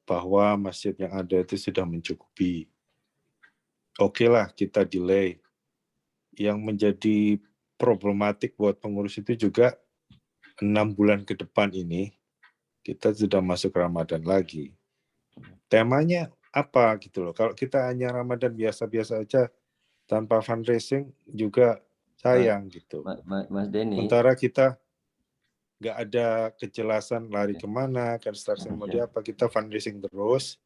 S1: bahwa masjid yang ada itu sudah mencukupi. Oke lah, kita delay. Yang menjadi problematik buat pengurus itu juga 6 bulan ke depan ini, kita sudah masuk Ramadan lagi. Temanya apa gitu loh. Kalau kita hanya Ramadan biasa-biasa aja, tanpa fundraising juga sayang gitu.
S4: Mas Denny.
S1: Sementara kita nggak ada kejelasan lari kemana, construction mau apa, kita fundraising terus.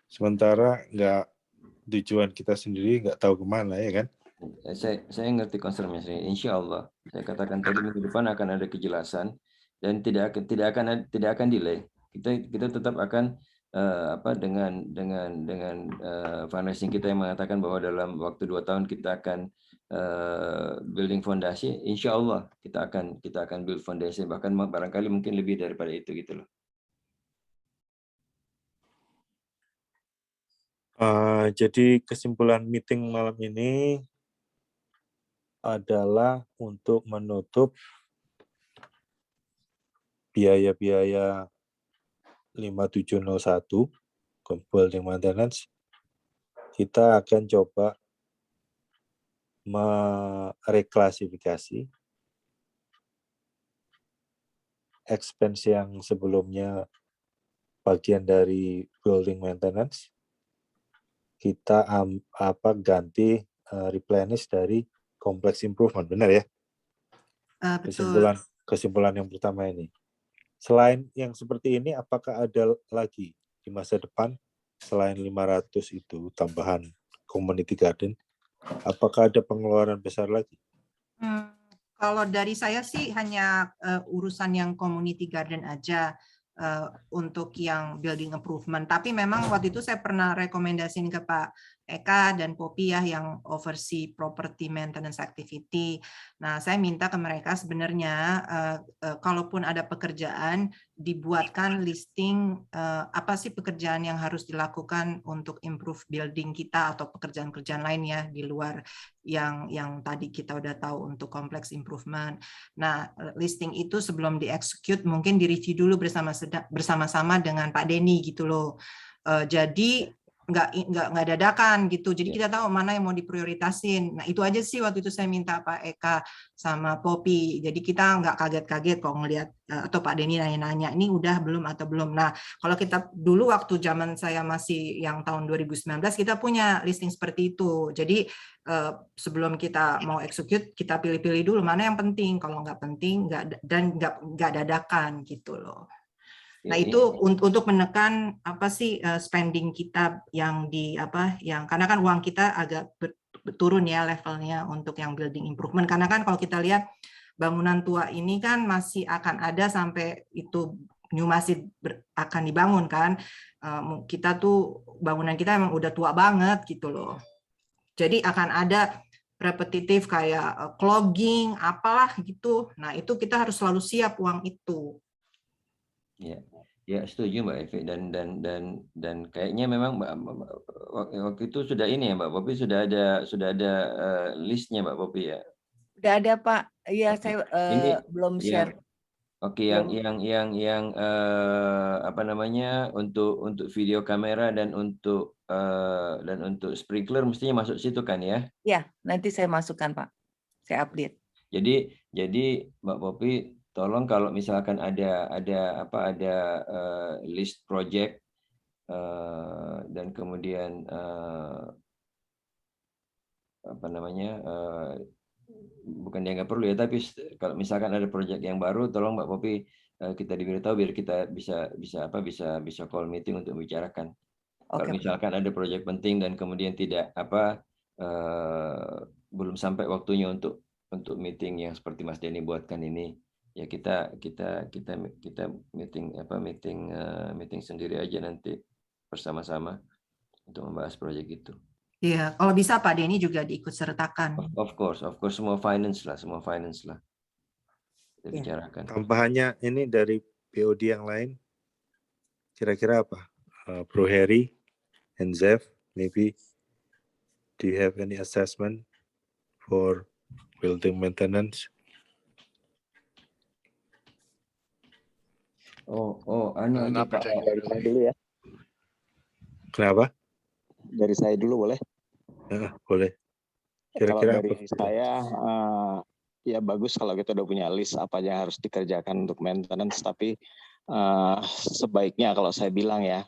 S1: Sementara nggak, tujuan kita sendiri nggak tahu kemana, ya kan?
S4: Saya ngerti concern Mas Denny. Insya Allah, saya katakan tadi minggu depan akan ada kejelasan dan tidak akan delay. Kita tetap akan dengan fundraising kita yang mengatakan bahwa dalam waktu 2 tahun kita akan building fondasi. Insya Allah kita akan build fondasi, bahkan barangkali mungkin lebih daripada itu gitu loh.
S1: Jadi kesimpulan meeting malam ini adalah untuk menutup biaya-biaya 5701 building maintenance. Kita akan coba mereklasifikasi expense yang sebelumnya bagian dari building maintenance, kita ganti replenish dari complex improvement, benar ya?
S6: Betul.
S1: Kesimpulan yang pertama ini. Selain yang seperti ini, apakah ada lagi di masa depan selain 500 itu tambahan community garden? Apakah ada pengeluaran besar lagi?
S6: Kalau dari saya sih hanya urusan yang community garden aja untuk yang building improvement. Tapi memang waktu itu saya pernah rekomendasiin ke Pak Eka dan Popi ya yang oversee property maintenance activity. Nah, saya minta ke mereka sebenarnya kalaupun ada pekerjaan dibuatkan listing apa sih pekerjaan yang harus dilakukan untuk improve building kita atau pekerjaan-pekerjaan lain ya di luar yang tadi kita udah tahu untuk complex improvement. Nah, listing itu sebelum di-execute mungkin direview dulu bersama-sama dengan Pak Denny gitu loh. Jadi nggak dadakan gitu. Jadi kita tahu mana yang mau diprioritasin. Nah, itu aja sih waktu itu saya minta Pak Eka sama Popi. Jadi kita nggak kaget-kaget kok ngelihat atau Pak Denny nanya-nanya ini udah belum atau belum. Nah, kalau kita dulu waktu zaman saya masih yang tahun 2019 kita punya listing seperti itu. Jadi sebelum kita mau execute kita pilih-pilih dulu mana yang penting. Kalau nggak penting nggak dadakan gitu loh. Nah, itu untuk menekan apa sih spending kita yang karena kan uang kita agak turun ya levelnya untuk yang building improvement, karena kan kalau kita lihat bangunan tua ini kan masih akan ada sampai itu new masjid akan dibangun kan, kita tuh bangunan kita emang udah tua banget gitu loh, jadi akan ada repetitif kayak clogging apalah gitu. Nah, itu kita harus selalu siap uang itu.
S4: Ya setuju Mbak Evi, dan kayaknya memang waktu itu sudah ini ya Mbak Popi, sudah ada listnya Mbak Popi ya.
S5: Udah ada Pak, ya saya belum share.
S4: Oke, yang untuk video kamera dan untuk sprinkler mestinya masuk situ kan ya?
S5: Ya, nanti saya masukkan Pak, saya update.
S4: Jadi Mbak Popi, tolong kalau misalkan ada list project dan kemudian apa namanya, bukan dia nggak perlu ya, tapi kalau misalkan ada proyek yang baru, tolong Mbak Popi kita diberitahu biar kita bisa call meeting untuk bicarakan. Kalau
S5: Oke, Pak.
S4: misalkan ada proyek penting dan kemudian tidak belum sampai waktunya untuk meeting yang seperti Mas Denny buatkan ini, ya kita meeting sendiri aja nanti bersama-sama untuk membahas proyek itu.
S6: Iya, kalau bisa Pak Denny juga diikut sertakan.
S4: Of course, semua finance lah kita
S6: Iya.
S4: bicarakan.
S1: Tambahannya ini dari BOD yang lain, kira-kira apa? Bro Harry and Zev, maybe do you have any assessment for building maintenance?
S4: Anu aja
S2: Not
S4: Pak.
S2: particularly.
S3: Dari saya dulu ya.
S1: Kenapa?
S3: Dari saya dulu boleh.
S1: Boleh.
S3: Kalau
S1: Kira-kira
S3: dari
S1: apa?
S3: saya, ya bagus kalau kita udah punya list apa yang harus dikerjakan untuk maintenance. Tapi sebaiknya kalau saya bilang ya,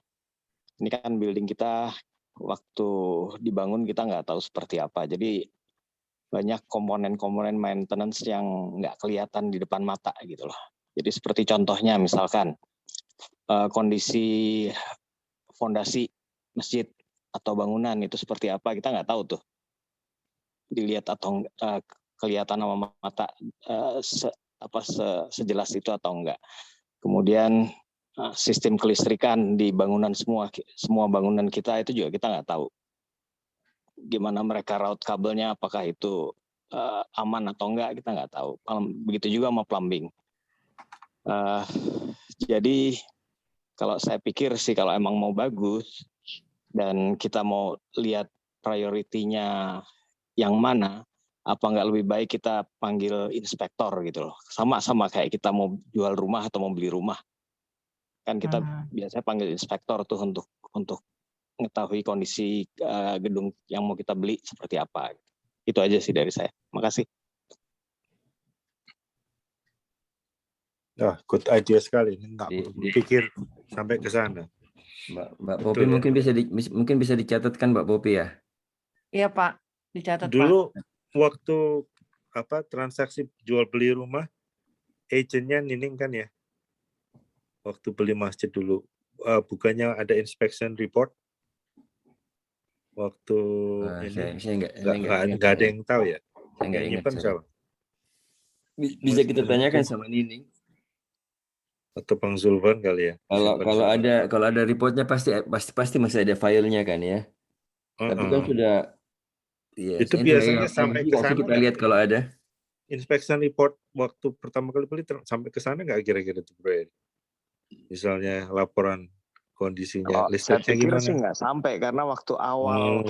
S3: ini kan building kita waktu dibangun kita nggak tahu seperti apa. Jadi banyak komponen-komponen maintenance yang nggak kelihatan di depan mata gitu loh. Jadi seperti contohnya misalkan kondisi fondasi masjid atau bangunan itu seperti apa, kita nggak tahu tuh. Dilihat atau kelihatan sama mata sejelas itu atau enggak. Kemudian sistem kelistrikan di bangunan semua bangunan kita itu juga kita nggak tahu. Gimana mereka route kabelnya, apakah itu aman atau enggak, kita nggak tahu. Begitu juga sama plumbing. Jadi kalau saya pikir sih kalau emang mau bagus dan kita mau lihat prioritinya yang mana, apa nggak lebih baik kita panggil inspektor gitu loh. Sama kayak kita mau jual rumah atau mau beli rumah. Kan kita biasanya panggil inspektor tuh untuk mengetahui kondisi gedung yang mau kita beli seperti apa. Itu aja sih dari saya. Makasih.
S1: Good idea sekali. Nggak berpikir sampai ke sana.
S4: Mbak Popi ya? mungkin bisa dicatatkan Mbak Popi ya.
S5: Iya Pak, dicatat
S1: Dulu
S5: Pak.
S1: waktu transaksi jual beli rumah, agentnya Nining kan ya. Waktu beli masjid dulu, bukannya ada inspection report? Waktu
S4: saya
S1: nggak ada yang tahu ya.
S4: Saya nggak ingat. Bisa kita tanyakan sama Nining.
S1: Atau Bang Zulfan kali ya.
S4: Kalau ada reportnya pasti masih ada filenya kan ya. Tapi kan sudah. Ya,
S1: itu biasanya sampai ke sana
S4: kita lihat kalau ada.
S1: Inspection report waktu pertama kali beli sampai ke sana nggak kira-kira tuh Bro? Misalnya laporan kondisinya listriknya gimana?
S3: Sih nggak sampai karena waktu awal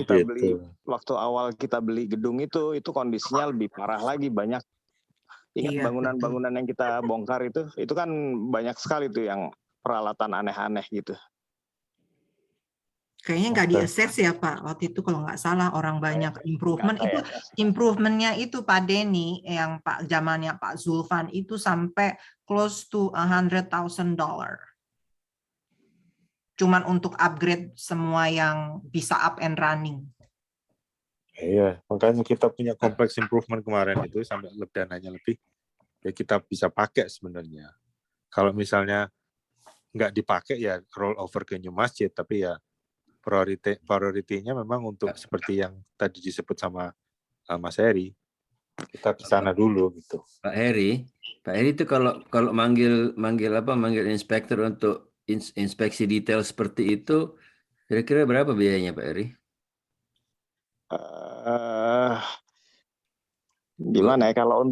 S3: kita beli gedung itu kondisinya lebih parah lagi, banyak. Ingat bangunan-bangunan yang kita bongkar itu kan banyak sekali tuh yang peralatan aneh-aneh gitu.
S6: Kayaknya nggak di-assess ya Pak, waktu itu kalau nggak salah orang banyak improvement. Itu improvementnya itu Pak Denny, yang zamannya Pak Zulfan itu sampai close to $100,000. Cuman untuk upgrade semua yang bisa up and running.
S1: Iya, makanya kita punya kompleks improvement kemarin itu sampai dananya lebih, ya kita bisa pakai sebenarnya. Kalau misalnya nggak dipakai ya roll over ke new masjid, tapi ya prioritinya memang untuk seperti yang tadi disebut sama Mas Heri, kita ke sana dulu gitu.
S4: Pak Heri itu kalau manggil inspektur untuk inspeksi detail seperti itu, kira-kira berapa biayanya Pak Heri?
S3: Gimana ya, kalau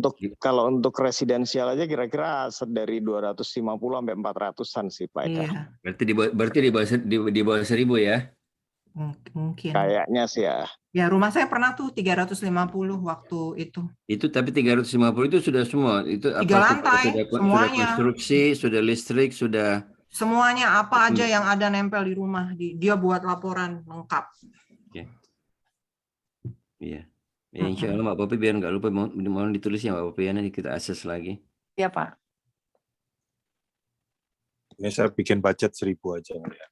S3: untuk residensial aja kira-kira dari 250 sampai 400-an sih Pak Eka.
S6: Iya.
S4: Berarti di bawah 1.000 ya?
S6: Mungkin.
S3: Kayaknya sih ya.
S6: Ya, rumah saya pernah tuh 350 waktu itu.
S4: Itu tapi 350 itu sudah semua. Itu
S6: 3 lantai, semuanya.
S4: Sudah konstruksi, sudah listrik, sudah
S6: semuanya apa aja yang ada nempel di rumah, dia buat laporan lengkap.
S4: Oke. Iya. Ya, insya Allah Mbak Popi biar nggak lupa mohon ditulisnya Mbak Popi ya, nanti kita akses lagi.
S5: Iya Pak.
S1: Ini saya bikin budget 1.000 aja ya.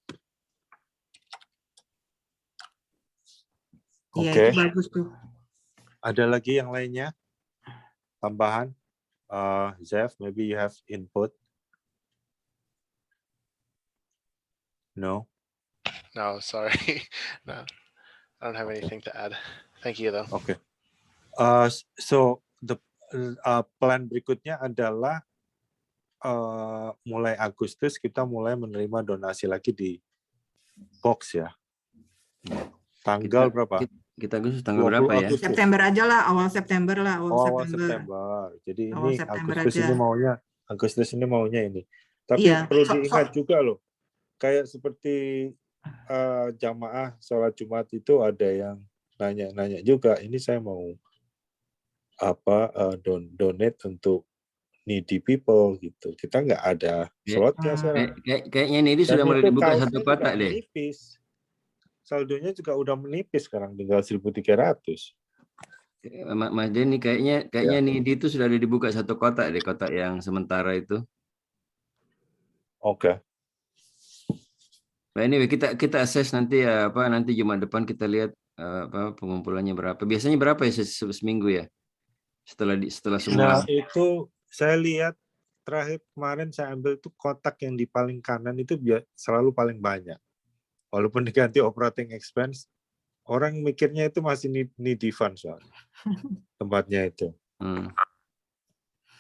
S6: Iya, itu bagus tuh.
S1: Ada lagi yang lainnya? Tambahan? Zev, maybe you have input? No?
S2: No, sorry. No, I don't have anything to add. Thank you though.
S1: Oke. So the plan berikutnya adalah mulai Agustus kita mulai menerima donasi lagi di box ya. Tanggal berapa?
S4: Kita Agustus tanggal
S1: 20
S4: berapa ya?
S1: Agustus.
S6: September aja lah, awal September lah,
S1: Awal September. Jadi
S6: Awal
S1: ini
S6: September
S1: Agustus
S6: aja.
S1: ini maunya ini. Tapi
S6: Iya,
S1: perlu diingat juga loh. Kayak seperti jamaah sholat Jumat itu ada yang nanya-nanya juga. Ini saya mau donate untuk needy people gitu. Kita nggak ada slotnya sekarang.
S4: Kayaknya ini
S1: Dan
S4: sudah mulai
S1: itu
S4: dibuka
S1: kaosnya
S4: satu
S1: juga
S4: kotak deh.
S1: menipis. Saldonya juga udah menipis sekarang, tinggal 1.300.
S4: Mas Denny kayaknya
S1: Ya.
S4: Nidi itu sudah ada dibuka satu kotak deh, kotak yang sementara itu.
S1: Oke.
S4: Nah, anyway, kita assess nanti ya, nanti Jumat depan kita lihat pengumpulannya berapa. Biasanya berapa ya seminggu ya? Setelah semua.
S1: Nah, itu saya lihat terakhir kemarin saya ambil tuh kotak yang di paling kanan itu selalu paling banyak. Walaupun diganti operating expense, orang mikirnya itu masih needy fund soalnya. Tempatnya itu.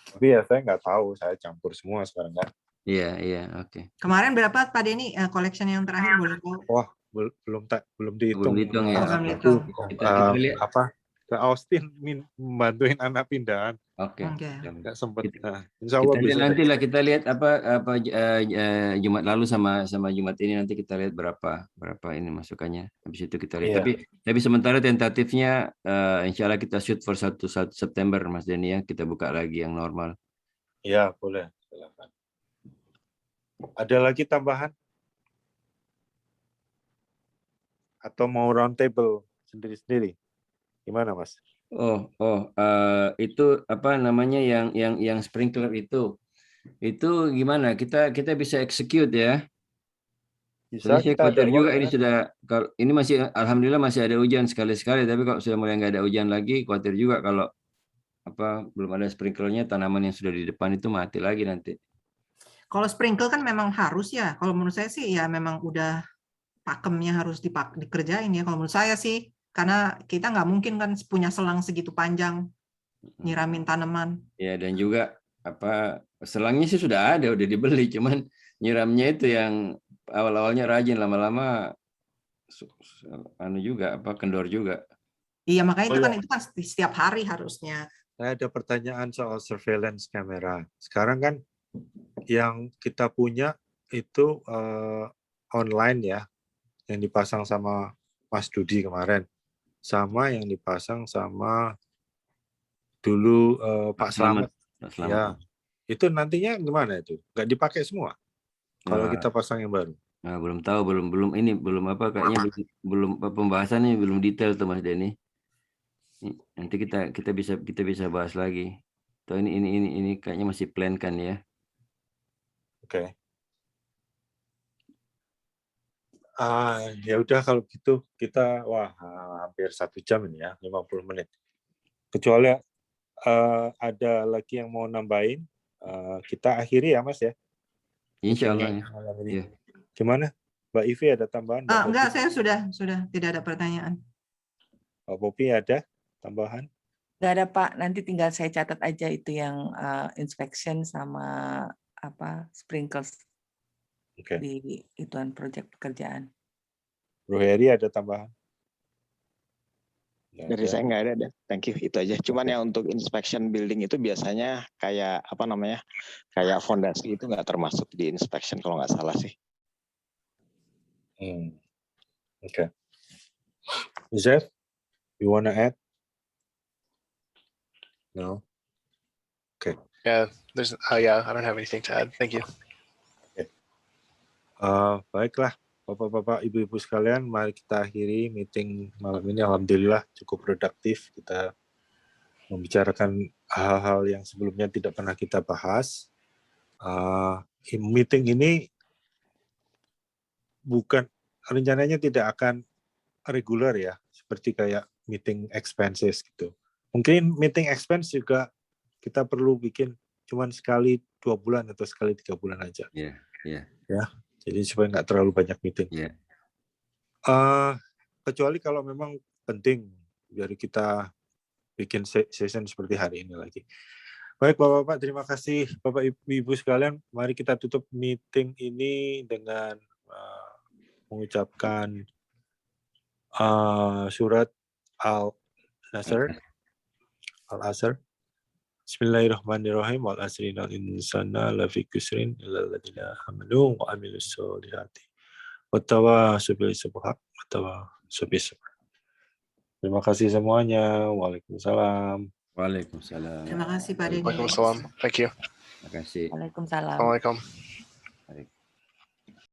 S1: Tapi ya saya nggak tahu, saya campur semua sekarang kan.
S4: Iya, oke.
S6: Kemarin berapa Pak Denny collection yang terakhir boleh tahu?
S1: Wah, belum dihitung.
S4: Belum dihitung ya.
S6: Belum dihitung.
S4: Kita lihat.
S1: Ke Austin membantuin anak pindahan.
S4: Oke.
S1: Nggak sempat. Insya Allah
S4: kita lihat apa Jumat lalu sama Jumat ini nanti kita lihat berapa ini masukannya. Habis itu kita lihat. Tapi sementara tentatifnya insya Allah kita shoot for 1 September Mas Denny ya, kita buka lagi yang normal.
S1: Iya, boleh. Silakan. Ada lagi tambahan? Atau mau round table sendiri-sendiri? Gimana, Mas?
S4: Itu apa namanya yang sprinkler itu gimana? Kita bisa execute ya?
S1: Bisa.
S4: Saya khawatir juga ini kalau ini masih alhamdulillah masih ada hujan sekali-sekali, tapi kalau sudah mulai nggak ada hujan lagi, khawatir juga kalau belum ada sprinklernya, tanaman yang sudah di depan itu mati lagi nanti.
S6: Kalau sprinkle kan memang harus ya. Kalau menurut saya sih ya memang udah pakemnya harus dikerjain ya. Kalau menurut saya sih. Karena kita nggak mungkin kan punya selang segitu panjang nyiramin tanaman.
S4: Ya, dan juga selangnya sih sudah ada, udah dibeli, cuman nyiramnya itu yang awal-awalnya rajin, lama-lama kendor juga.
S6: Iya, makanya itu kan setiap hari harusnya.
S1: Saya ada pertanyaan soal surveillance kamera. Sekarang kan yang kita punya itu online ya, yang dipasang sama Mas Dudi kemarin. Sama yang dipasang sama dulu Pak Slamet. Ya, itu nantinya gimana itu? Nggak dipakai semua? Kalau kita pasang yang baru?
S4: Nah, belum tahu, kayaknya belum pembahasannya belum detail tuh Mas Denny. Nanti kita bisa bahas lagi. Tuh ini kayaknya masih plan kan ya.
S1: Oke. Ya udah kalau gitu kita hampir 1 jam ini ya, 50 menit. Kecuali ada lagi yang mau nambahin, kita akhiri ya Mas ya.
S4: Insya Allah.
S1: Ya. Gimana? Mbak Ivi ada tambahan?
S6: Enggak, saya sudah tidak ada pertanyaan.
S1: Pak Popi ada tambahan?
S5: Enggak ada Pak, nanti tinggal saya catat aja itu yang inspection sama sprinkles.
S1: Okay.
S5: Di ituan proyek pekerjaan.
S1: Bro Heri ada tambahan?
S3: Dari saya nggak ada deh. Thank you, itu aja. Cuman yang untuk inspection building itu biasanya kayak kayak fondasi itu nggak termasuk di inspection kalau nggak salah sih.
S1: Oke. Zev, you wanna add? No. Okay.
S2: Yeah, I don't have anything to add. Thank you.
S1: Baiklah, Bapak-bapak, Ibu-ibu sekalian, mari kita akhiri meeting malam ini. Alhamdulillah cukup produktif. Kita membicarakan hal-hal yang sebelumnya tidak pernah kita bahas. Meeting ini rencananya tidak akan reguler ya, seperti kayak meeting expenses gitu. Mungkin meeting expense juga kita perlu bikin cuman sekali 2 bulan atau sekali 3 bulan aja.
S4: Iya.
S1: Ya, jadi supaya nggak terlalu banyak meeting.
S4: Iya.
S1: Kecuali kalau memang penting, biar kita bikin session seperti hari ini lagi. Baik Bapak-Bapak, terima kasih Bapak Ibu sekalian. Mari kita tutup meeting ini dengan mengucapkan surat Al-Asr. Bismillahirrahmanirrahim. Wal asri innal insana lafi khusrin illal ladzina amanu wa amilus solihati. Wattawasau bis sabr wattawasau bis sabr. Terima kasih semuanya. Waalaikumsalam.
S4: Waalaikumsalam.
S6: Terima kasih Pak Denny.
S2: Waalaikumsalam. Thank you.
S4: Terima kasih.
S5: Waalaikumsalam.
S2: Assalamualaikum.